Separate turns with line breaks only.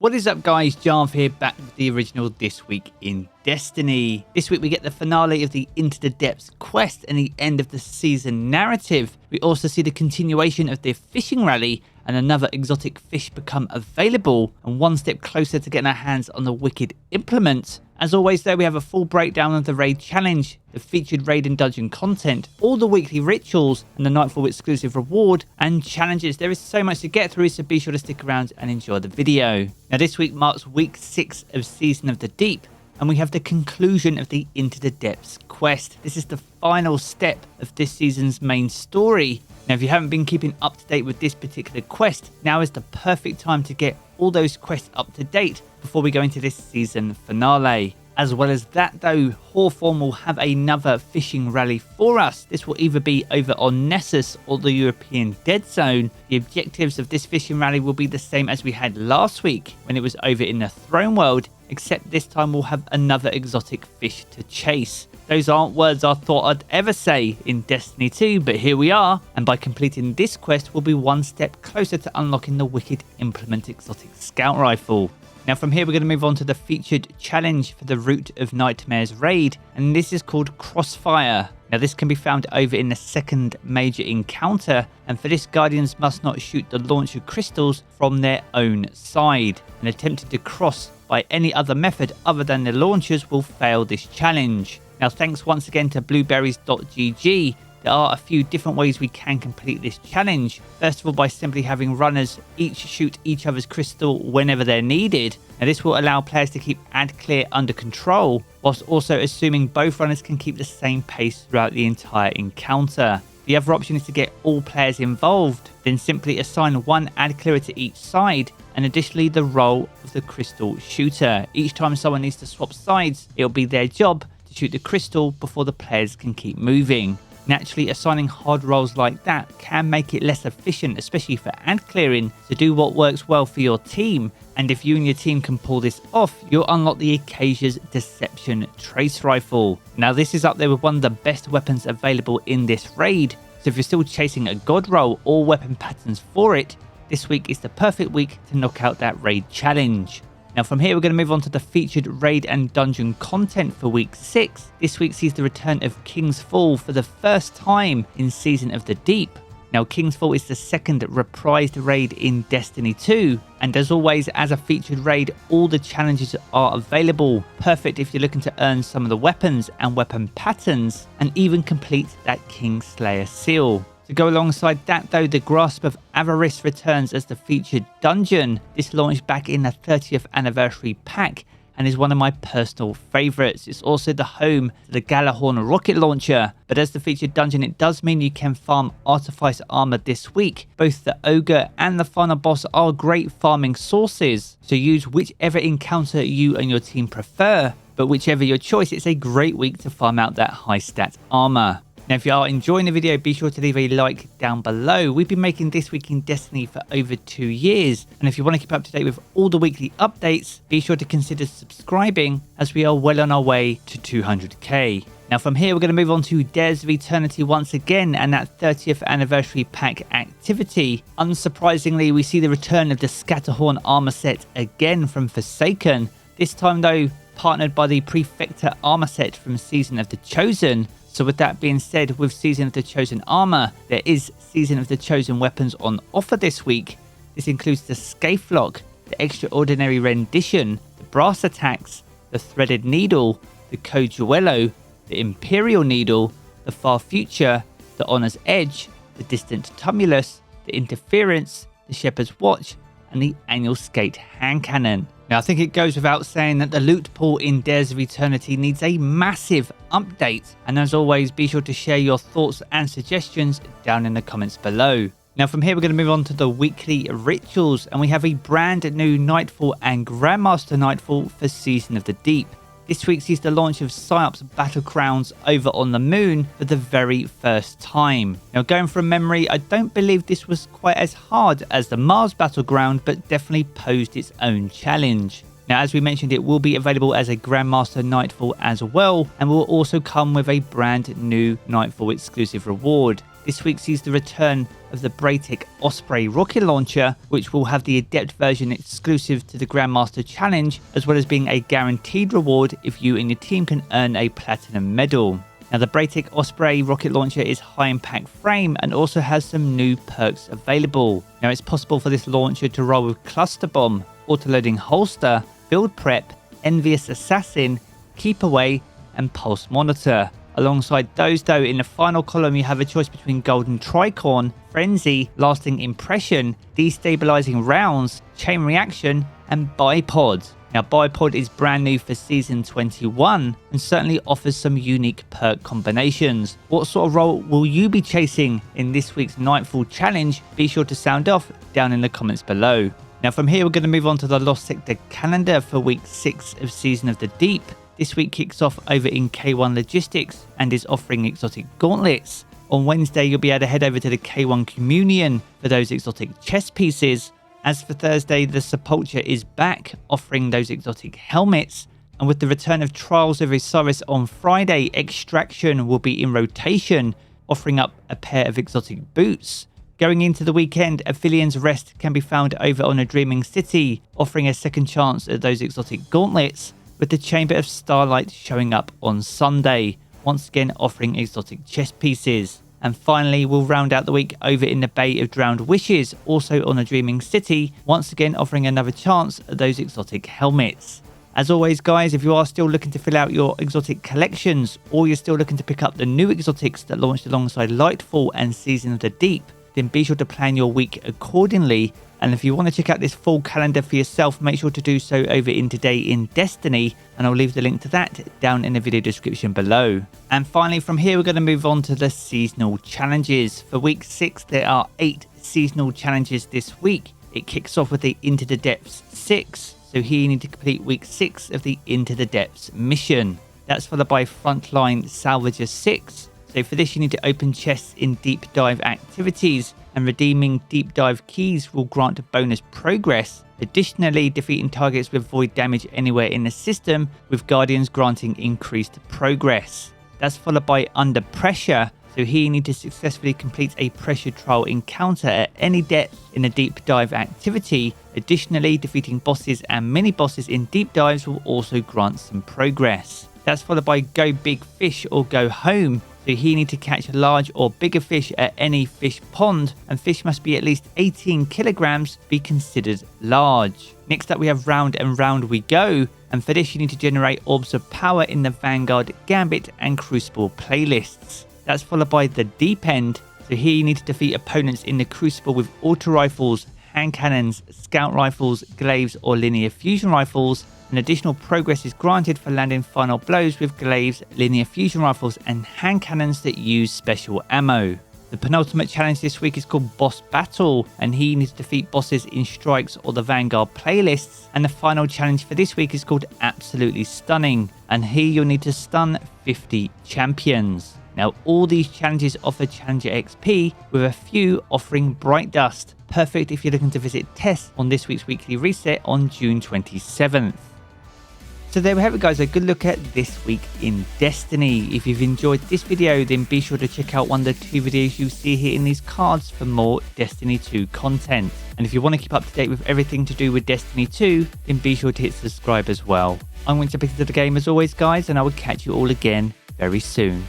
What is up guys, Jarv here, back with the original This Week in Destiny. This week we get the finale of the Into the Depths quest and the end of the season narrative. We also see the continuation of the fishing rally and another exotic fish become available, and one step closer to getting our hands on the wicked implement. As always though, we have a full breakdown of the raid challenge, the featured raid and dungeon content, all the weekly rituals and the Nightfall exclusive reward and challenges. There is so much to get through, so be sure to stick around and enjoy the video. Now this week marks week 6 of Season of the Deep, and we have the conclusion of the Into the Depths quest. This is the final step of this season's main story. Now if you haven't been keeping up to date with this particular quest, now is the perfect time to get all those quests up to date before we go into this season finale. As well as that though, Hawthorne will have another fishing rally for us. This will either be over on Nessus or the European Dead Zone. The objectives of this fishing rally will be the same as we had last week when it was over in the Throne World, except this time we'll have another exotic fish to chase. Those aren't words I thought I'd ever say in Destiny 2, but here we are, and by completing this quest we'll be one step closer to unlocking the wicked implement exotic scout rifle. Now from here we're going to move on to the featured challenge for the Root of Nightmares raid, and this is called Crossfire. Now this can be found over in the second major encounter, and for this Guardians must not shoot the launcher crystals from their own side, and attempting to cross by any other method other than the launchers will fail this challenge. Now thanks once again to blueberries.gg, there are a few different ways we can complete this challenge. First of all, by simply having runners each shoot each other's crystal whenever they're needed. Now this will allow players to keep ad clear under control, whilst also assuming both runners can keep the same pace throughout the entire encounter. The other option is to get all players involved, then simply assign one ad clearer to each side, and additionally the role of the crystal shooter. Each time someone needs to swap sides, it'll be their job to shoot the crystal before the players can keep moving. Naturally, assigning hard roles like that can make it less efficient, especially for ad clearing, so do what works well for your team, and if you and your team can pull this off, you'll unlock the Acacia's Deception Trace Rifle. Now this is up there with one of the best weapons available in this raid, so if you're still chasing a god roll or weapon patterns for it, this week is the perfect week to knock out that raid challenge. Now from here we're going to move on to the featured raid and dungeon content for week 6. This week sees the return of King's Fall for the first time in Season of the Deep. Now King's Fall is the second reprised raid in Destiny 2, and as always as a featured raid all the challenges are available, perfect if you're looking to earn some of the weapons and weapon patterns and even complete that Kingslayer seal. To go alongside that though, the Grasp of Avarice returns as the featured dungeon. This launched back in the 30th anniversary pack and is one of my personal favourites. It's also the home to the Galahorn rocket launcher, but as the featured dungeon it does mean you can farm Artifice armor this week. Both the Ogre and the final boss are great farming sources, so use whichever encounter you and your team prefer, but whichever your choice, it's a great week to farm out that high stat armor. Now if you are enjoying the video, be sure to leave a like down below. We've been making This Week in Destiny for over 2 years, and if you want to keep up to date with all the weekly updates, be sure to consider subscribing as we are well on our way to 200k. Now from here we're going to move on to Dares of Eternity once again and that 30th anniversary pack activity. Unsurprisingly, we see the return of the Scatterhorn armor set again from Forsaken, this time though partnered by the Prefector armor set from Season of the Chosen. So with that being said, with Season of the Chosen armor, there is Season of the Chosen weapons on offer this week. This includes the Scathelocke, the Extraordinary Rendition, the Brass Attacks, the Threaded Needle, the Cojuelo, the Imperial Needle, the Far Future, the Honor's Edge, the Distant Tumulus, the Interference, the Shepherd's Watch, and the Annual Skate Hand Cannon. Now I think it goes without saying that the loot pool in Dares of Eternity needs a massive update, and as always be sure to share your thoughts and suggestions down in the comments below. Now from here we're going to move on to the weekly rituals, and we have a brand new Nightfall and Grandmaster Nightfall for Season of the Deep. This week sees the launch of PsiOps Battlegrounds over on the moon for the very first time. Now going from memory, I don't believe this was quite as hard as the Mars Battleground, but definitely posed its own challenge. Now as we mentioned, it will be available as a Grandmaster Nightfall as well, and will also come with a brand new Nightfall exclusive reward. This week sees the return of the Braytech Osprey rocket launcher, which will have the Adept version exclusive to the Grandmaster Challenge, as well as being a guaranteed reward if you and your team can earn a platinum medal. Now, the Braytech Osprey rocket launcher is high impact frame and also has some new perks available. Now, it's possible for this launcher to roll with Cluster Bomb, Autoloading Holster, Field Prep, Envious Assassin, Keep Away, and Pulse Monitor. Alongside those though, in the final column you have a choice between Golden Tricorn, Frenzy, Lasting Impression, Destabilizing Rounds, Chain Reaction, and Bipod. Now, Bipod is brand new for Season 21 and certainly offers some unique perk combinations. What sort of role will you be chasing in this week's Nightfall challenge? Be sure to sound off down in the comments below. Now, from here we're going to move on to the Lost Sector calendar for week 6 of Season of the Deep. This week kicks off over in K1 Logistics and is offering exotic gauntlets. On Wednesday you'll be able to head over to the K1 Communion for those exotic chess pieces. As for Thursday, the Sepulture is back, offering those exotic helmets. And with the return of Trials of Osiris on Friday, Extraction will be in rotation, offering up a pair of exotic boots. Going into the weekend, Aphelian's Rest can be found over on A Dreaming City, offering a second chance at those exotic gauntlets, with the Chamber of Starlight showing up on Sunday, once again offering exotic chess pieces. And finally, we'll round out the week over in the Bay of Drowned Wishes, also on A Dreaming City, once again offering another chance at those exotic helmets. As always guys, if you are still looking to fill out your exotic collections, or you're still looking to pick up the new exotics that launched alongside Lightfall and Season of the Deep, then be sure to plan your week accordingly. And if you want to check out this full calendar for yourself, make sure to do so over in Today in Destiny, and I'll leave the link to that down in the video description below. And finally, from here we're going to move on to the seasonal challenges. For week 6 there are 8 seasonal challenges this week. It kicks off with the Into the Depths 6, so here you need to complete week 6 of the Into the Depths mission. That's followed by Frontline Salvager 6. So for this you need to open chests in deep dive activities, and redeeming deep dive keys will grant bonus progress. Additionally, defeating targets with void damage anywhere in the system, with guardians granting increased progress. That's followed by Under Pressure, so here you need to successfully complete a pressure trial encounter at any depth in a deep dive activity. Additionally, defeating bosses and mini bosses in deep dives will also grant some progress. That's followed by Go Big Fish or Go Home. So here you need to catch large or bigger fish at any fish pond, and fish must be at least 18 kilograms to be considered large. Next up we have Round and Round We Go, and for this you need to generate Orbs of Power in the Vanguard, Gambit and Crucible playlists. That's followed by the Deep End, so here you need to defeat opponents in the Crucible with auto rifles, hand cannons, scout rifles, glaives or linear fusion rifles. And additional progress is granted for landing final blows with glaives, linear fusion rifles and hand cannons that use special ammo. The penultimate challenge this week is called Boss Battle, and here you need to defeat bosses in Strikes or the Vanguard playlists. And the final challenge for this week is called Absolutely Stunning, and here you'll need to stun 50 champions. Now all these challenges offer Challenger XP, with a few offering Bright Dust, perfect if you're looking to visit tests on this week's weekly reset on June 27th. So there we have it guys, a good look at this week in Destiny. If you've enjoyed this video, then be sure to check out one of the 2 videos you see here in these cards for more Destiny 2 content. And if you want to keep up to date with everything to do with Destiny 2, then be sure to hit subscribe as well. I'm going to jump into the game as always guys, and I will catch you all again very soon.